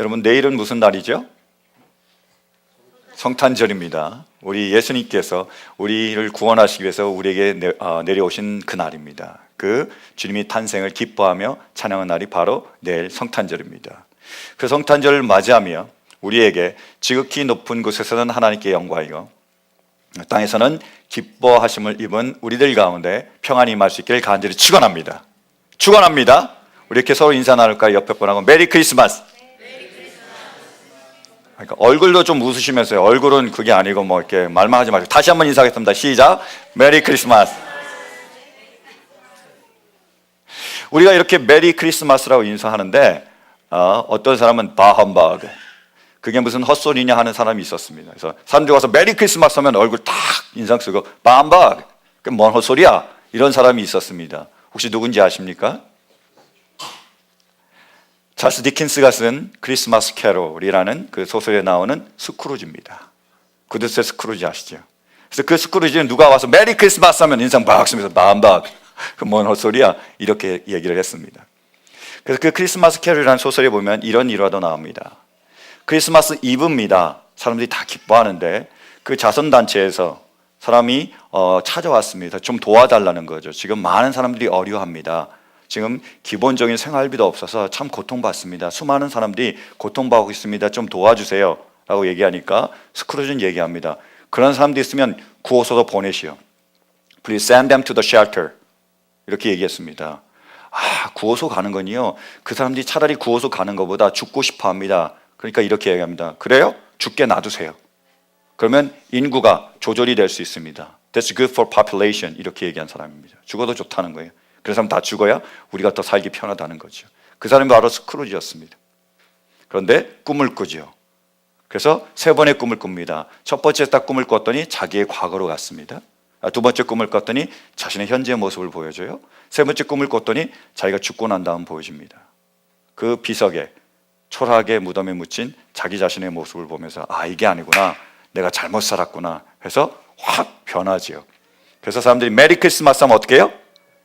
여러분, 내일은 무슨 날이죠? 성탄절입니다. 우리 예수님께서 우리를 구원하시기 위해서 우리에게 내려오신 그 날입니다. 그 주님이 탄생을 기뻐하며 찬양한 날이 바로 내일 성탄절입니다. 그 성탄절을 맞이하며 우리에게 지극히 높은 곳에서는 하나님께 영광이요, 땅에서는 기뻐하심을 입은 우리들 가운데 평안이 임할 수 있기를 간절히 축원합니다. 축원합니다. 우리 이렇게 서로 인사 나눌까요? 옆에 분하고 메리 크리스마스. 그러니까 얼굴도 좀 웃으시면서요. 얼굴은 그게 아니고 뭐 이렇게 말만 하지 마시고 다시 한번 인사하겠습니다. 시작. 메리 크리스마스. 우리가 이렇게 메리 크리스마스라고 인사하는데 어떤 사람은 바함바그, 그게 무슨 헛소리냐 하는 사람이 있었습니다. 그래서 사람들이 와서 메리 크리스마스 하면 얼굴 딱 인상 쓰고 바함바그, 그게 뭔 헛소리야, 이런 사람이 있었습니다. 혹시 누군지 아십니까? 찰스 디킨스가 쓴 크리스마스 캐롤이라는 그 소설에 나오는 스크루지입니다. 구두쇠 스크루지 아시죠? 그래서 그 스크루지는 누가 와서 메리 크리스마스 하면 인상 박 쓰면서 바함바그, 그 뭔 헛소리야, 이렇게 얘기를 했습니다. 그래서 그 크리스마스 캐롤이라는 소설에 보면 이런 일화도 나옵니다. 크리스마스 이브입니다. 사람들이 다 기뻐하는데 그 자선단체에서 사람이 찾아왔습니다. 좀 도와달라는 거죠. 지금 많은 사람들이 어려워합니다. 지금 기본적인 생활비도 없어서 참 고통받습니다. 수많은 사람들이 고통받고 있습니다. 좀 도와주세요 라고 얘기하니까 스크루지는 얘기합니다. 그런 사람들이 있으면 구호소로 보내시오. Please send them to the shelter. 이렇게 얘기했습니다. 구호소 가는 건요, 그 사람들이 차라리 구호소 가는 것보다 죽고 싶어 합니다. 그러니까 이렇게 얘기합니다. 그래요? 죽게 놔두세요. 그러면 인구가 조절이 될 수 있습니다. That's good for population. 이렇게 얘기한 사람입니다. 죽어도 좋다는 거예요. 그 사람 다 죽어야 우리가 더 살기 편하다는 거죠. 그 사람이 바로 스크루지였습니다. 그런데 꿈을 꾸죠. 그래서 세 번의 꿈을 꿉니다. 첫 번째 딱 꿈을 꿨더니 자기의 과거로 갔습니다. 두 번째 꿈을 꿨더니 자신의 현재 모습을 보여줘요. 세 번째 꿈을 꿨더니 자기가 죽고 난 다음 보여줍니다. 그 비석에 초라하게 무덤에 묻힌 자기 자신의 모습을 보면서 이게 아니구나, 내가 잘못 살았구나 해서 확 변하지요. 그래서 사람들이 메리 크리스마스 하면 어떻게 해요?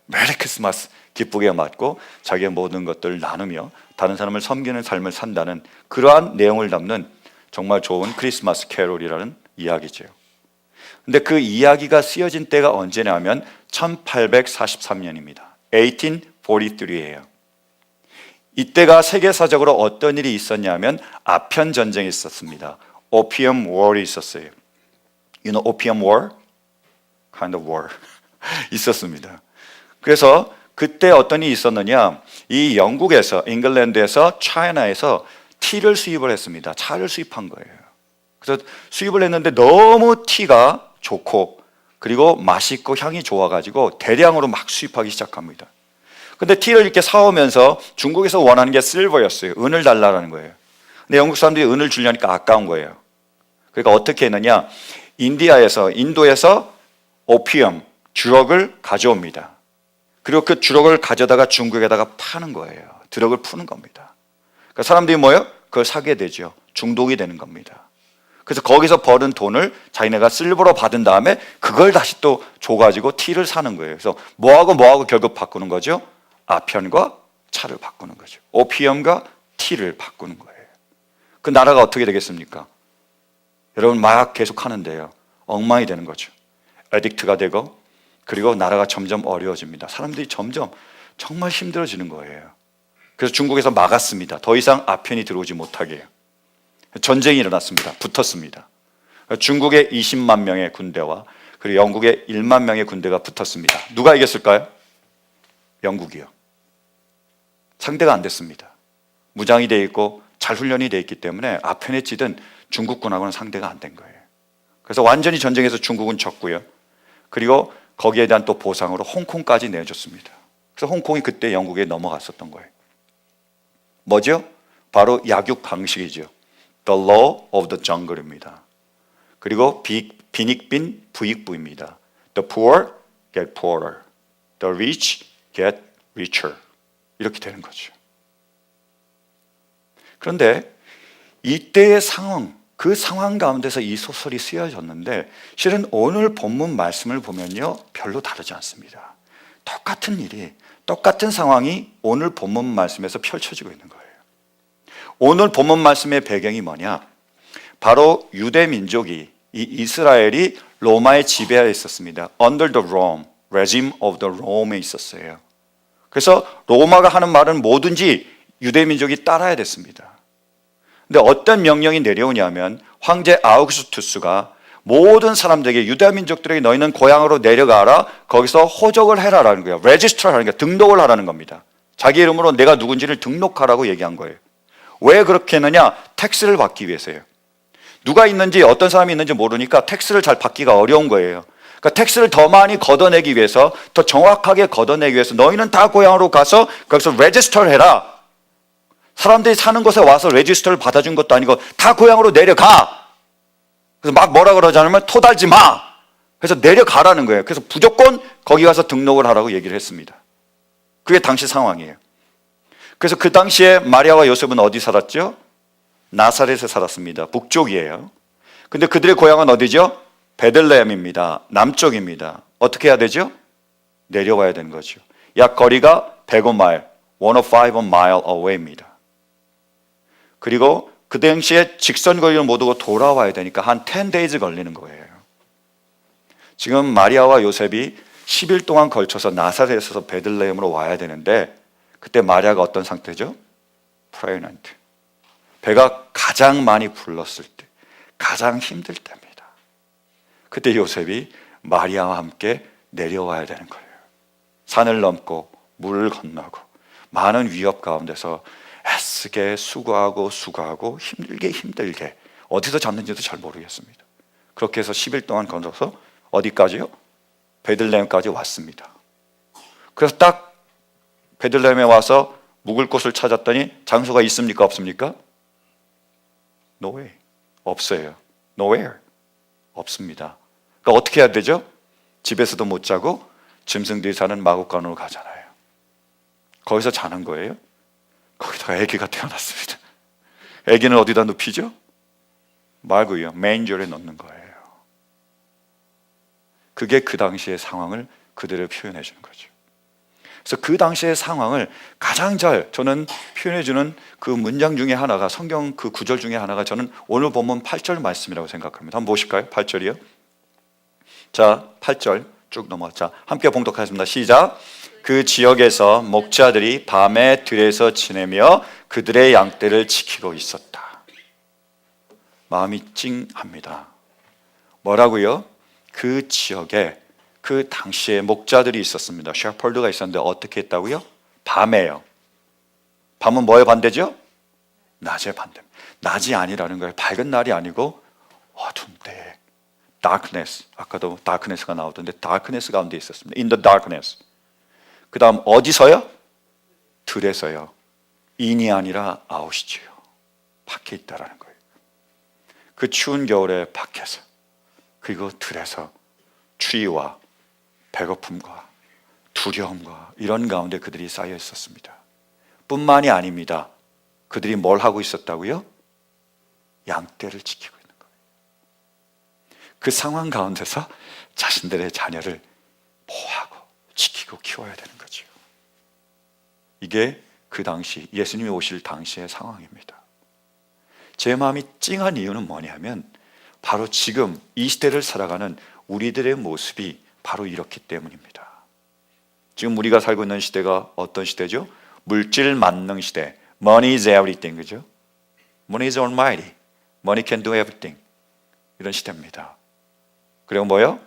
메리 크리스마스, 기쁘게 맞고 자기의 모든 것들을 나누며 다른 사람을 섬기는 삶을 산다는 그러한 내용을 담는 정말 좋은 크리스마스 캐롤이라는 이야기죠. 근데 그 이야기가 쓰여진 때가 언제냐면 1843년입니다. 1843예요. 이때가 세계사적으로 어떤 일이 있었냐면 아편 전쟁이 있었습니다. 오피엄 워이 있었어요. You know opium war? Kind of war. 있었습니다. 그래서 그때 어떤 일이 있었느냐, 이 영국에서, 잉글랜드에서, 차이나에서 티를 수입을 했습니다. 차를 수입한 거예요. 그래서 수입을 했는데 너무 티가 좋고 그리고 맛있고 향이 좋아가지고 대량으로 막 수입하기 시작합니다. 근데 티를 이렇게 사오면서 중국에서 원하는 게 실버였어요. 은을 달라는 거예요. 근데 영국 사람들이 은을 주려니까 아까운 거예요. 그러니까 어떻게 했느냐, 인도에서 오피엄, 주럭을 가져옵니다. 그리고 그 주럭을 가져다가 중국에다가 파는 거예요. 드럭을 푸는 겁니다. 그러니까 사람들이 뭐예요? 그걸 사게 되죠. 중독이 되는 겁니다. 그래서 거기서 버는 돈을 자기네가 실버로 받은 다음에 그걸 다시 또 줘가지고 티를 사는 거예요. 그래서 뭐하고 결국 바꾸는 거죠? 아편과 차를 바꾸는 거죠. 오피엄과 티를 바꾸는 거예요. 그 나라가 어떻게 되겠습니까? 여러분, 막 계속 하는데요, 엉망이 되는 거죠. 에딕트가 되고 그리고 나라가 점점 어려워집니다. 사람들이 점점 정말 힘들어지는 거예요. 그래서 중국에서 막았습니다. 더 이상 아편이 들어오지 못하게. 전쟁이 일어났습니다. 붙었습니다. 중국의 20만 명의 군대와 그리고 영국의 1만 명의 군대가 붙었습니다. 누가 이겼을까요? 영국이요. 상대가 안 됐습니다. 무장이 되어 있고 잘 훈련이 되어 있기 때문에 아편에 찌든 중국군하고는 상대가 안 된 거예요. 그래서 완전히 전쟁에서 중국은 졌고요. 그리고 거기에 대한 또 보상으로 홍콩까지 내줬습니다. 그래서 홍콩이 그때 영국에 넘어갔었던 거예요. 뭐죠? 바로 약육 방식이죠. The law of the jungle입니다. 그리고 빈익빈 부익부입니다. The poor get poorer. The rich get richer. 이렇게 되는 거죠. 그런데 이때의 상황, 그 상황 가운데서 이 소설이 쓰여졌는데 실은 오늘 본문 말씀을 보면요, 별로 다르지 않습니다. 똑같은 일이, 똑같은 상황이 오늘 본문 말씀에서 펼쳐지고 있는 거예요. 오늘 본문 말씀의 배경이 뭐냐? 바로 유대 민족이, 이 이스라엘이 로마의 지배하에 있었습니다. Under the Rome, regime of the Rome에 있었어요. 그래서 로마가 하는 말은 뭐든지 유대 민족이 따라야 됐습니다. 근데 어떤 명령이 내려오냐면 황제 아우구스투스가 모든 사람들에게, 유대 민족들에게 너희는 고향으로 내려가라, 거기서 호적을 해라라는 거예요. 레지스터 하는 게 등록을 하라는 겁니다. 자기 이름으로 내가 누군지를 등록하라고 얘기한 거예요. 왜 그렇게 했느냐? 텍스를 받기 위해서예요. 누가 있는지, 어떤 사람이 있는지 모르니까 텍스를 잘 받기가 어려운 거예요. 그러니까 텍스를 더 많이 걷어내기 위해서, 더 정확하게 걷어내기 위해서 너희는 다 고향으로 가서 거기서 레지스터를 해라. 사람들이 사는 곳에 와서 레지스터를 받아준 것도 아니고 다 고향으로 내려가. 그래서 막 뭐라 그러자면 토달지 마. 그래서 내려가라는 거예요. 그래서 무조건 거기 가서 등록을 하라고 얘기를 했습니다. 그게 당시 상황이에요. 그래서 그 당시에 마리아와 요셉은 어디 살았죠? 나사렛에 살았습니다. 북쪽이에요. 근데 그들의 고향은 어디죠? 베들레헴입니다. 남쪽입니다. 어떻게 해야 되죠? 내려와야 되는 거죠. 약 거리가 105마일, 105 mile away입니다. 그리고 그 당시에 직선 거리를 못 오고 돌아와야 되니까 한 10 days 걸리는 거예요. 지금 마리아와 요셉이 10일 동안 걸쳐서 나사렛에서 베들레헴으로 와야 되는데, 그때 마리아가 어떤 상태죠? pregnant. 배가 가장 많이 불렀을 때, 가장 힘들 때입니다. 그때 요셉이 마리아와 함께 내려와야 되는 거예요. 산을 넘고 물을 건너고 많은 위협 가운데서 애쓰게 수고하고 힘들게 어디서 잤는지도 잘 모르겠습니다. 그렇게 해서 10일 동안 걸어서 어디까지요? 베들레헴까지 왔습니다. 그래서 딱 베들레헴에 와서 묵을 곳을 찾았더니 장소가 있습니까? 없습니까? No way. 없어요. Nowhere. 없습니다. 그러니까 어떻게 해야 되죠? 집에서도 못 자고 짐승들이 사는 마구간으로 가잖아요. 거기서 자는 거예요. 거기다가 아기가 태어났습니다. 아기는 어디다 눕히죠? 말고요, 맨저에 넣는 거예요. 그게 그 당시의 상황을 그대로 표현해 주는 거죠. 그래서 그 당시의 상황을 가장 잘 저는 표현해 주는 그 문장 중에 하나가, 성경 그 구절 중에 하나가 저는 오늘 본문 8절 말씀이라고 생각합니다. 한번 보실까요? 8절이요. 자, 8절 쭉 넘어가자. 함께 봉독하겠습니다. 시작. 그 지역에서 목자들이 밤에 들에서 지내며 그들의 양떼를 지키고 있었다. 마음이 찡합니다. 뭐라고요? 그 지역에 그 당시에 목자들이 있었습니다. 셰퍼드가 있었는데 어떻게 했다고요? 밤에요. 밤은 뭐의 반대죠? 낮의 반대. 낮이 아니라는 거예요. 밝은 날이 아니고 어두운 때에. darkness. 아까도 darkness가 나오던데 darkness 가운데 있었습니다. In the darkness. 그 다음 어디서요? 들에서요. 인이 아니라 아웃이지요. 밖에 있다라는 거예요. 그 추운 겨울에 밖에서, 그리고 들에서 추위와 배고픔과 두려움과 이런 가운데 그들이 쌓여 있었습니다. 뿐만이 아닙니다. 그들이 뭘 하고 있었다고요? 양떼를 지키고 있는 거예요. 그 상황 가운데서 자신들의 자녀를 보호하고 지키고 키워야 되는 거죠. 이게 그 당시, 예수님이 오실 당시의 상황입니다. 제 마음이 찡한 이유는 뭐냐면 바로 지금 이 시대를 살아가는 우리들의 모습이 바로 이렇기 때문입니다. 지금 우리가 살고 있는 시대가 어떤 시대죠? 물질 만능 시대. Money is everything, 그죠? Money is almighty. Money can do everything. 이런 시대입니다. 그리고 뭐요?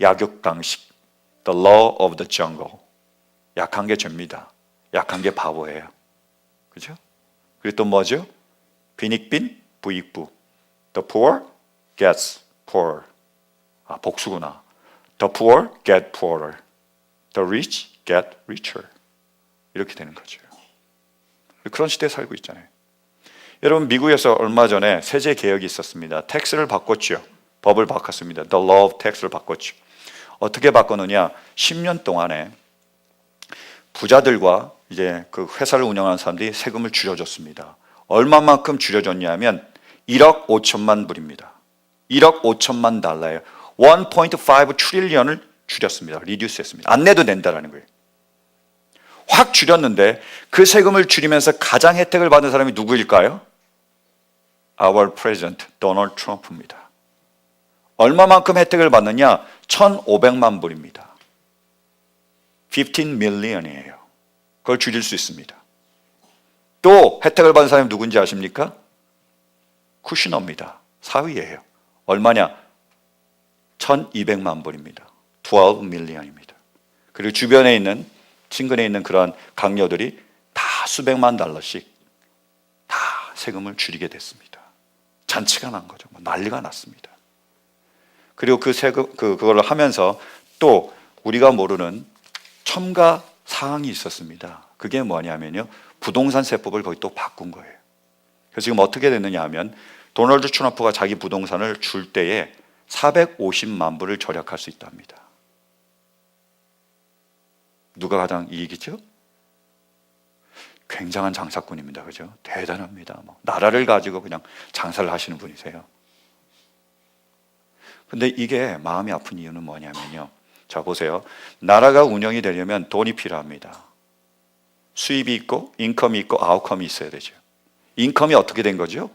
약육강식. The law of the jungle. 약한 게 죄입니다. 약한 게 바보예요. 그죠? 그리고 또 뭐죠? 빈익빈, 부익부. The poor gets poorer. 아, 복수구나. The poor get poorer. The rich get richer. 이렇게 되는 거죠. 그런 시대에 살고 있잖아요. 여러분, 미국에서 얼마 전에 세제 개혁이 있었습니다. 텍스를 바꿨죠. 법을 바꿨습니다. The law of tax를 바꿨죠. 어떻게 바꿨느냐? 10년 동안에 부자들과 이제 그 회사를 운영하는 사람들이 세금을 줄여줬습니다. 얼마만큼 줄여줬냐면 1억 5천만 불입니다. 1억 5천만 달러예요. 1.5 트릴리언을 줄였습니다. 리듀스 했습니다. 안 내도 된다라는 거예요. 확 줄였는데 그 세금을 줄이면서 가장 혜택을 받은 사람이 누구일까요? Our President Donald Trump입니다. 얼마만큼 혜택을 받느냐? 1,500만 불입니다. 15 million이에요. 그걸 줄일 수 있습니다. 또 혜택을 받은 사람이 누군지 아십니까? 쿠시너입니다. 4위예요. 얼마냐? 1,200만 불입니다. 12 million입니다. 그리고 주변에 있는 친근에 있는 그러한 강요들이 다 수백만 달러씩 다 세금을 줄이게 됐습니다. 잔치가 난 거죠. 난리가 났습니다. 그리고 그 세금 그걸 하면서 또 우리가 모르는 첨가 사항이 있었습니다. 그게 뭐냐면요, 부동산 세법을 거의 또 바꾼 거예요. 그래서 지금 어떻게 됐느냐 하면 도널드 트럼프가 자기 부동산을 줄 때에 450만 불을 절약할 수 있답니다. 누가 가장 이익이죠? 굉장한 장사꾼입니다. 그죠? 대단합니다. 나라를 가지고 그냥 장사를 하시는 분이세요. 근데 이게 마음이 아픈 이유는 뭐냐면요, 자 보세요. 나라가 운영이 되려면 돈이 필요합니다. 수입이 있고 인컴이 있고 아웃컴이 있어야 되죠. 인컴이 어떻게 된 거죠?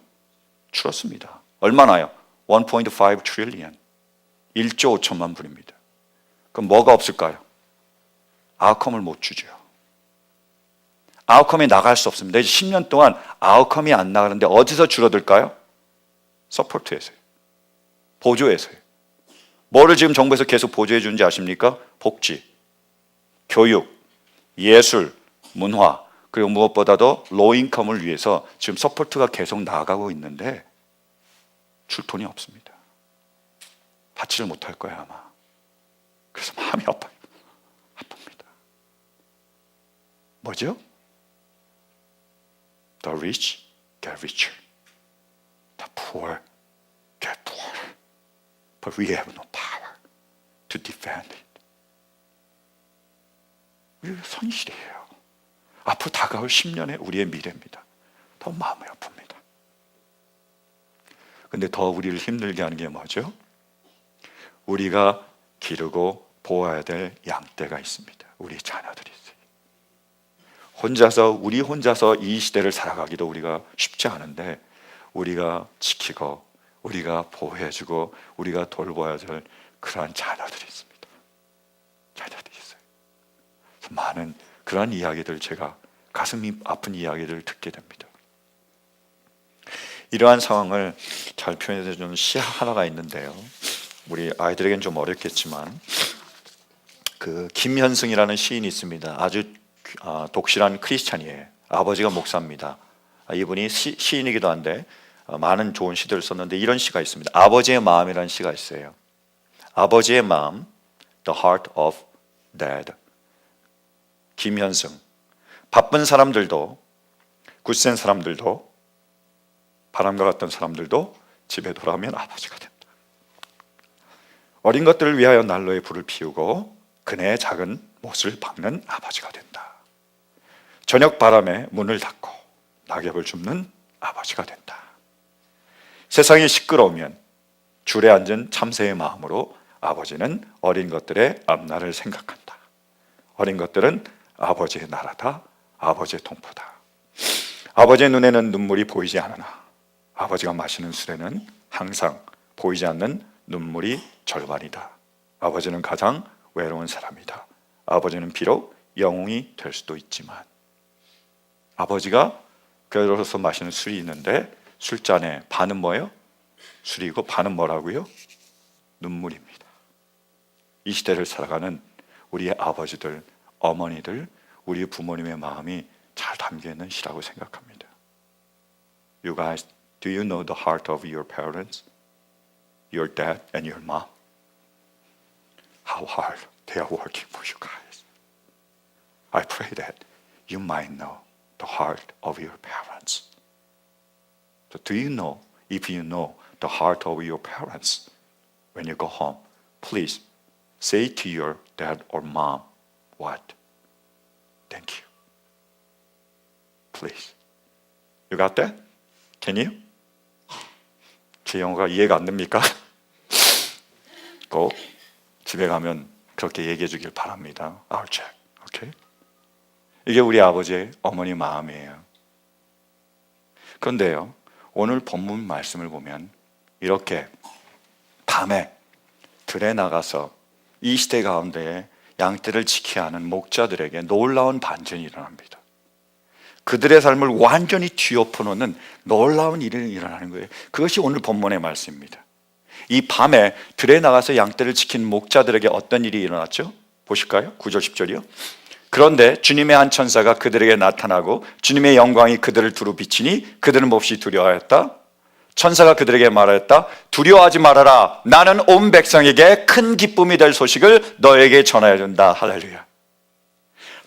줄었습니다. 얼마나요? 1.5 trillion, 1조 5천만 불입니다. 그럼 뭐가 없을까요? 아웃컴을 못 주죠. 아웃컴이 나갈 수 없습니다. 이제 10년 동안 아웃컴이 안 나가는데 어디서 줄어들까요? 서포트에서요. 보조에서요. 뭐를 지금 정부에서 계속 보조해 주는지 아십니까? 복지, 교육, 예술, 문화, 그리고 무엇보다도 로인컴을 위해서 지금 서포트가 계속 나가고 있는데 줄 돈이 없습니다. 받지를 못할 거예요 아마. 그래서 마음이 아파요. 아픕니다. 뭐죠? The rich get richer. The poor get poorer. But we have no power to defend it. 우리 선실이에요. 앞으로 다가올 10년의 우리의 미래입니다. 더 마음이 아픕니다. 근데 더 우리를 힘들게 하는 게 뭐죠? 우리가 기르고 보아야 될 양떼가 있습니다. 우리 자녀들이 있어요. 우리 혼자서 이 시대를 살아가기도 우리가 쉽지 않은데 우리가 지키고 우리가 보호해주고 우리가 돌봐야 될 그러한 자녀들이 있습니다. 자녀들이 있어요. 많은 그러한 이야기들, 제가 가슴이 아픈 이야기들을 듣게 됩니다. 이러한 상황을 잘 표현해 주는 시 하나가 있는데요, 우리 아이들에겐 좀 어렵겠지만 그 김현승이라는 시인이 있습니다. 아주 독실한 크리스찬이에요. 아버지가 목사입니다. 이분이 시인이기도 한데 많은 좋은 시들을 썼는데 이런 시가 있습니다. 아버지의 마음이라는 시가 있어요. 아버지의 마음, The Heart of Dad. 김현승. 바쁜 사람들도, 굳센 사람들도, 바람과 같던 사람들도 집에 돌아오면 아버지가 된다. 어린 것들을 위하여 난로에 불을 피우고 그네의 작은 못을 박는 아버지가 된다. 저녁 바람에 문을 닫고 낙엽을 줍는 아버지가 된다. 세상이 시끄러우면 줄에 앉은 참새의 마음으로 아버지는 어린 것들의 앞날을 생각한다. 어린 것들은 아버지의 나라다, 아버지의 통포다. 아버지의 눈에는 눈물이 보이지 않으나 아버지가 마시는 술에는 항상 보이지 않는 눈물이 절반이다. 아버지는 가장 외로운 사람이다. 아버지는 비록 영웅이 될 수도 있지만, 아버지가 괴로워서 마시는 술이 있는데 술잔에 반은 뭐예요? 술이고 반은 뭐라고요? 눈물입니다. 이 시대를 살아가는 우리의 아버지들, 어머니들, 우리 부모님의 마음이 잘 담겨있는 시라고 생각합니다. You guys, do you know the heart of your parents? Your dad and your mom? How hard they are working for you guys. I pray that you might know the heart of your parents. So do you know, if you know the heart of your parents, when you go home, please say to your dad or mom, what? Thank you. Please. You got that? Can you? 제 영어가 이해가 안 됩니까? 꼭 집에 가면 그렇게 얘기해 주길 바랍니다. I'll check. Okay? 이게 우리 아버지의 어머니 마음이에요. 그런데요, 오늘 본문 말씀을 보면 이렇게 밤에 들에 나가서 이 시대 가운데 양떼를 지켜야 하는 목자들에게 놀라운 반전이 일어납니다. 그들의 삶을 완전히 뒤엎어놓는 놀라운 일이 일어나는 거예요. 그것이 오늘 본문의 말씀입니다. 이 밤에 들에 나가서 양떼를 지킨 목자들에게 어떤 일이 일어났죠? 보실까요? 9절 10절이요. 그런데 주님의 한 천사가 그들에게 나타나고 주님의 영광이 그들을 두루 비치니 그들은 몹시 두려워하였다. 천사가 그들에게 말하였다. 두려워하지 말아라. 나는 온 백성에게 큰 기쁨이 될 소식을 너에게 전하여 준다. 할렐루야.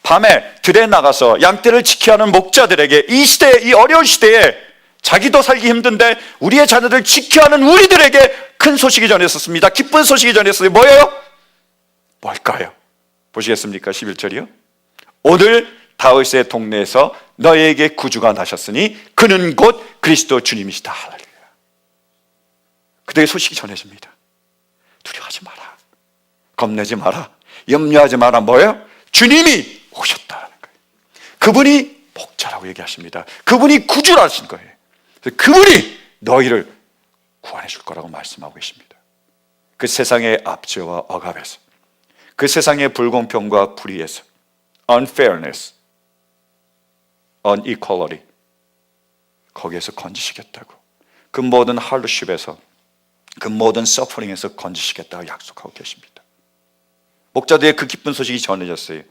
밤에 들에 나가서 양떼를 지켜야 하는 목자들에게 이 시대에, 이 어려운 시대에 자기도 살기 힘든데 우리의 자녀들 지켜야 하는 우리들에게 큰 소식이 전했었습니다. 기쁜 소식이 전했어요. 뭐예요? 뭘까요? 보시겠습니까? 11절이요. 오늘 다윗의 동네에서 너희에게 구주가 나셨으니 그는 곧 그리스도 주님이시다. 할렐루야. 그들의 소식이 전해집니다. 두려워하지 마라. 겁내지 마라. 염려하지 마라. 뭐예요? 주님이 오셨다는 거예요. 그분이 목자라고 얘기하십니다. 그분이 구주라신 거예요. 그분이 너희를 구원해 줄 거라고 말씀하고 계십니다. 그 세상의 압제와 억압에서, 그 세상의 불공평과 불의에서, unfairness, unequality, 거기에서 건지시겠다고, 그 모든 hardship에서, 그 모든 suffering에서 건지시겠다고 약속하고 계십니다. 목자들의 그 기쁜 소식이 전해졌어요.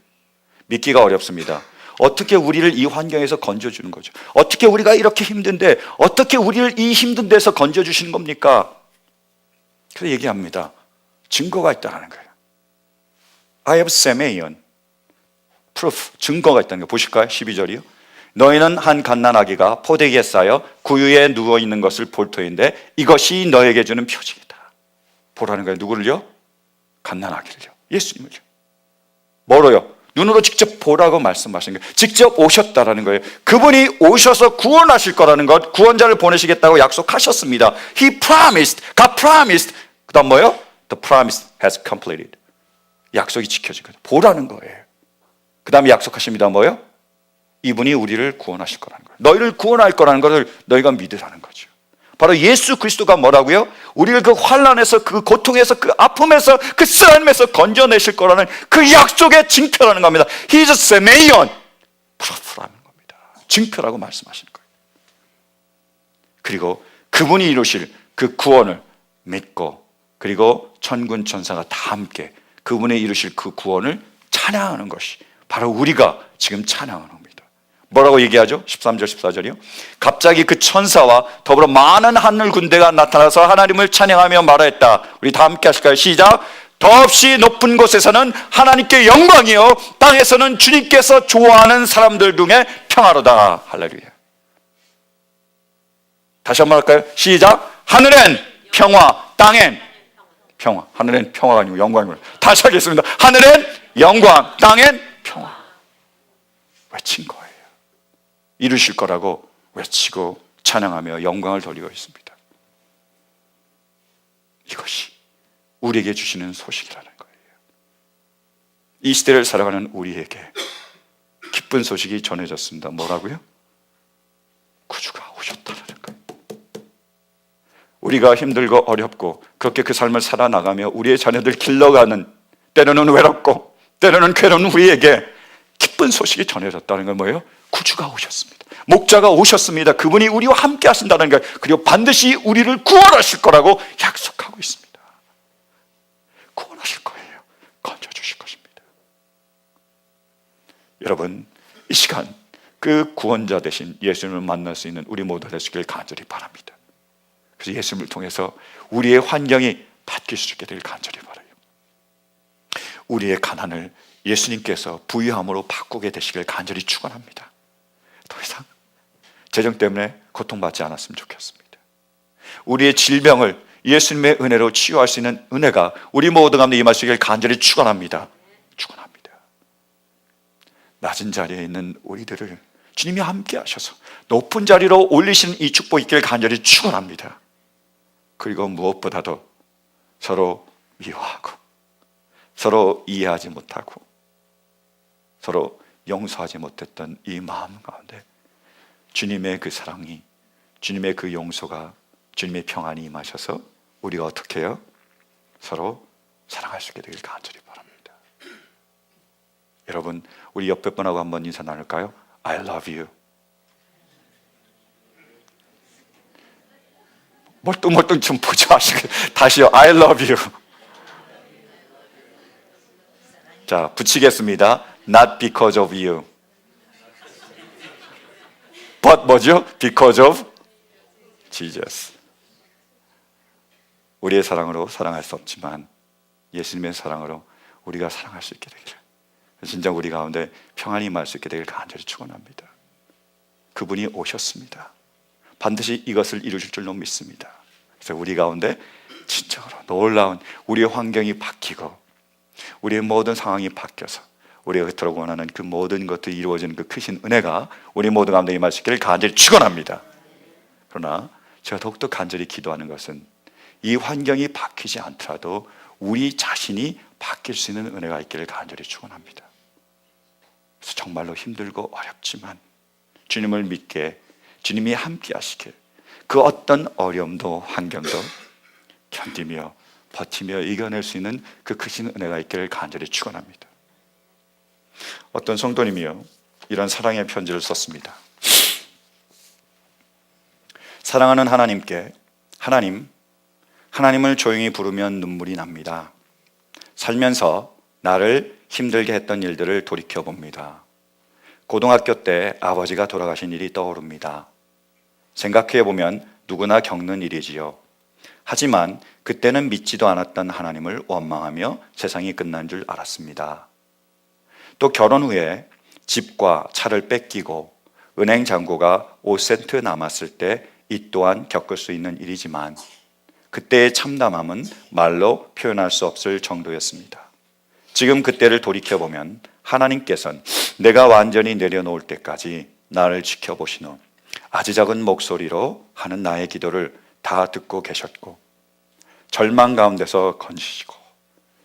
믿기가 어렵습니다. 어떻게 우리를 이 환경에서 건져주는 거죠? 어떻게 우리가 이렇게 힘든데 어떻게 우리를 이 힘든 데서 건져주시는 겁니까? 그래서 얘기합니다. 증거가 있다는 거예요. I have semeion, proof, 증거가 있다는 거예요. 보실까요? 12절이요. 너희는 한 갓난아기가 포대기에 쌓여 구유에 누워있는 것을 볼 터인데 이것이 너에게 주는 표징이다. 보라는 거예요. 누구를요? 갓난아기를요. 예수님을요. 뭐로요? 눈으로 직접 보라고 말씀하시는 거예요. 직접 오셨다라는 거예요. 그분이 오셔서 구원하실 거라는 것, 구원자를 보내시겠다고 약속하셨습니다. He promised, God promised. 그 다음 뭐예요? The promise has completed. 약속이 지켜진 거예요. 보라는 거예요. 그 다음에 약속하십니다. 뭐예요? 이분이 우리를 구원하실 거라는 거예요. 너희를 구원할 거라는 것을 너희가 믿으라는 거죠. 바로 예수 그리스도가 뭐라고요? 우리를 그 환난에서, 그 고통에서, 그 아픔에서, 그 쓰라림에서 건져내실 거라는 그 약속의 증표라는 겁니다. He's a semeion, 프로프라는 겁니다. 증표라고 말씀하시는 거예요. 그리고 그분이 이루실 그 구원을 믿고, 그리고 천군 천사가 다 함께 그분이 이루실 그 구원을 찬양하는 것이 바로 우리가 지금 찬양하는 겁니다. 뭐라고 얘기하죠? 13절 14절이요. 갑자기 그 천사와 더불어 많은 하늘 군대가 나타나서 하나님을 찬양하며 말하였다. 우리 다 함께 하실까요? 시작. 더없이 높은 곳에서는 하나님께 영광이요 땅에서는 주님께서 좋아하는 사람들 중에 평화로다. 할렐루야. 다시 한번 할까요? 시작. 하늘엔 평화, 땅엔 평화. 하늘엔 평화가 아니고 영광입니다. 다시 하겠습니다. 하늘엔 영광, 땅엔 평화. 외친 거예요. 이루실 거라고 외치고 찬양하며 영광을 돌리고 있습니다. 이것이 우리에게 주시는 소식이라는 거예요. 이 시대를 살아가는 우리에게 기쁜 소식이 전해졌습니다. 뭐라고요? 구주가 오셨다는 거예요. 우리가 힘들고 어렵고 그렇게 그 삶을 살아나가며 우리의 자녀들 길러가는, 때로는 외롭고 때로는 괴로운 우리에게 기쁜 소식이 전해졌다는 건 뭐예요? 구주가 오셨습니다. 목자가 오셨습니다. 그분이 우리와 함께 하신다는 거예요. 그리고 반드시 우리를 구원하실 거라고 약속하고 있습니다. 구원하실 거예요. 건져주실 것입니다. 여러분, 이 시간 그 구원자 되신 예수님을 만날 수 있는 우리 모두 되시길 간절히 바랍니다. 그래서 예수님을 통해서 우리의 환경이 바뀔 수 있게 되길 간절히 바라요. 우리의 가난을 예수님께서 부유함으로 바꾸게 되시길 간절히 축원합니다. 더 이상 재정 때문에 고통받지 않았으면 좋겠습니다. 우리의 질병을 예수님의 은혜로 치유할 수 있는 은혜가 우리 모두 가운데 임하시길 간절히 축원합니다. 축원합니다. 낮은 자리에 있는 우리들을 주님이 함께 하셔서 높은 자리로 올리시는 이 축복 있기를 간절히 축원합니다. 그리고 무엇보다도 서로 미워하고 서로 이해하지 못하고 서로 용서하지 못했던 이 마음 가운데 주님의 그 사랑이, 주님의 그 용서가, 주님의 평안이 임하셔서 우리가 어떻게 해요? 서로 사랑할 수 있게 되길 간절히 바랍니다. 여러분, 우리 옆에 분하고 한번 인사 나눌까요? I love you. 멀뚱멀뚱 좀 보지 마시고 다시요. I love you. 자, 붙이겠습니다. Not because of you. But 뭐죠? Because of Jesus. 우리의 사랑으로 사랑할 수 없지만 예수님의 사랑으로 우리가 사랑할 수 있게 되기를, 진짜 우리 가운데 평안이 임할 수 있게 되기를 간절히 축원합니다. 그분이 오셨습니다. 반드시 이것을 이루실 줄로 믿습니다. 그래서 우리 가운데 진정으로 놀라운 우리의 환경이 바뀌고 우리의 모든 상황이 바뀌어서 우리가 그토록 원하는 그 모든 것들이 이루어지는 그 크신 은혜가 우리 모두 가운데 임할 수 있기를 간절히 축원합니다. 그러나 제가 더욱더 간절히 기도하는 것은 이 환경이 바뀌지 않더라도 우리 자신이 바뀔 수 있는 은혜가 있기를 간절히 축원합니다. 그래서 정말로 힘들고 어렵지만 주님을 믿게, 주님이 함께 하시길, 그 어떤 어려움도 환경도 견디며 버티며 이겨낼 수 있는 그 크신 은혜가 있기를 간절히 축원합니다. 어떤 성도님이요, 이런 사랑의 편지를 썼습니다. 사랑하는 하나님께, 하나님을 조용히 부르면 눈물이 납니다. 살면서 나를 힘들게 했던 일들을 돌이켜봅니다. 고등학교 때 아버지가 돌아가신 일이 떠오릅니다. 생각해보면 누구나 겪는 일이지요. 하지만 그때는 믿지도 않았던 하나님을 원망하며 세상이 끝난 줄 알았습니다. 또 결혼 후에 집과 차를 뺏기고 은행 잔고가 5센트 남았을 때 이 또한 겪을 수 있는 일이지만 그때의 참담함은 말로 표현할 수 없을 정도였습니다. 지금 그때를 돌이켜보면 하나님께서는 내가 완전히 내려놓을 때까지 나를 지켜보신 후 아주 작은 목소리로 하는 나의 기도를 다 듣고 계셨고 절망 가운데서 건지시고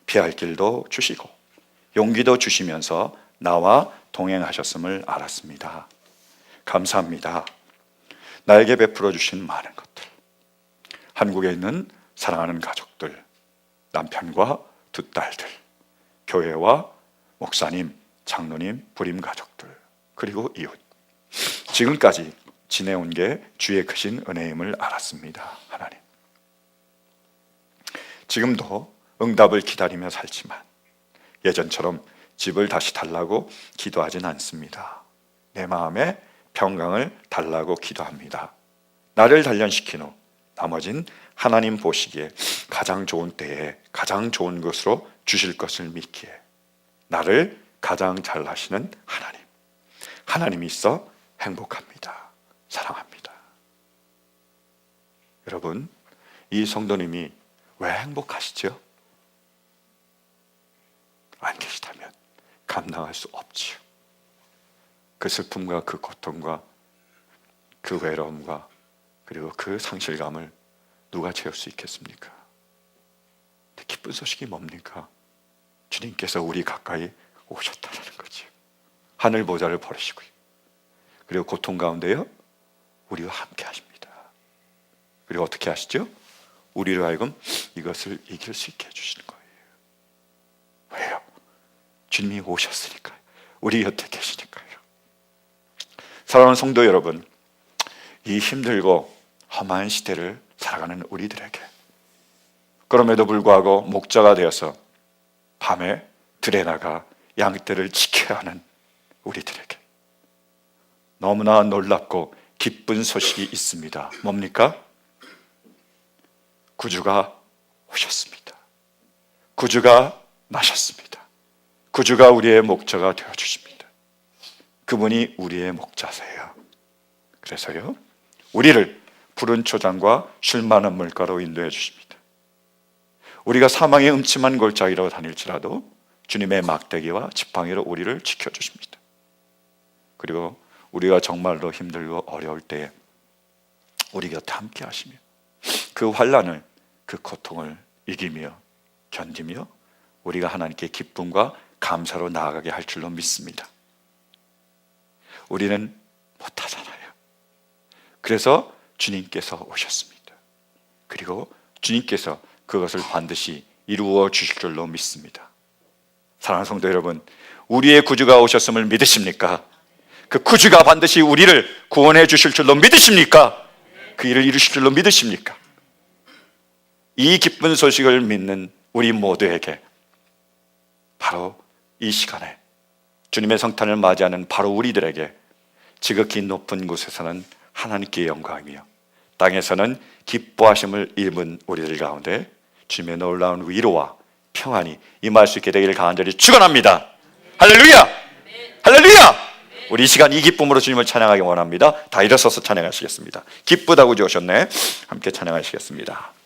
피할 길도 주시고 용기도 주시면서 나와 동행하셨음을 알았습니다. 감사합니다. 나에게 베풀어 주신 많은 것들, 한국에 있는 사랑하는 가족들, 남편과 두 딸들, 교회와 목사님, 장로님, 부림 가족들, 그리고 이웃, 지금까지 지내온 게 주의 크신 은혜임을 알았습니다. 하나님, 지금도 응답을 기다리며 살지만 예전처럼 집을 다시 달라고 기도하진 않습니다. 내 마음에 평강을 달라고 기도합니다. 나를 단련시킨 후 나머진 하나님 보시기에 가장 좋은 때에 가장 좋은 것으로 주실 것을 믿기에 나를 가장 잘 하시는 하나님이 있어 행복합니다. 사랑합니다. 여러분, 이 성도님이 왜 행복하시죠? 안 계시다면 감당할 수 없지요. 그 슬픔과 그 고통과 그 외로움과 그리고 그 상실감을 누가 채울 수 있겠습니까? 기쁜 소식이 뭡니까? 주님께서 우리 가까이 오셨다는 거죠. 하늘 보좌를 버리시고요. 그리고 고통 가운데요, 우리와 함께 하십니다. 그리고 어떻게 하시죠? 우리로 하여금 이것을 이길 수 있게 해주시는 거예요. 왜요? 주님이 오셨으니까요. 우리 곁에 계시니까요. 사랑하는 성도 여러분, 이 힘들고 험한 시대를 살아가는 우리들에게, 그럼에도 불구하고 목자가 되어서 밤에 들에 나가 양떼를 지켜야 하는 우리들에게 너무나 놀랍고 기쁜 소식이 있습니다. 뭡니까? 구주가 오셨습니다. 구주가 나셨습니다. 구주가 우리의 목자가 되어주십니다. 그분이 우리의 목자세요. 그래서요, 우리를 푸른 초장과 쉴 만한 물가로 인도해 주십니다. 우리가 사망의 음침한 골짜기로 다닐지라도 주님의 막대기와 지팡이로 우리를 지켜주십니다. 그리고 우리가 정말로 힘들고 어려울 때에 우리 곁에 함께 하시며 그 환난을, 그 고통을 이기며 견디며 우리가 하나님께 기쁨과 감사로 나아가게 할 줄로 믿습니다. 우리는 못하잖아요. 그래서 주님께서 오셨습니다. 그리고 주님께서 그것을 반드시 이루어 주실 줄로 믿습니다. 사랑하는 성도 여러분, 우리의 구주가 오셨음을 믿으십니까? 그 구주가 반드시 우리를 구원해 주실 줄로 믿으십니까? 그 일을 이루실 줄로 믿으십니까? 이 기쁜 소식을 믿는 우리 모두에게 바로 이 시간에 주님의 성탄을 맞이하는 바로 우리들에게 지극히 높은 곳에서는 하나님께 영광이며 땅에서는 기뻐하심을 입은 우리들 가운데 주님의 놀라운 위로와 평안이 임할 수 있게 되기를 간절히 축원합니다. 할렐루야! 할렐루야! 우리 이 시간 이 기쁨으로 주님을 찬양하기 원합니다. 다 일어서서 찬양하시겠습니다. 기쁘다고 주셨네. 함께 찬양하시겠습니다.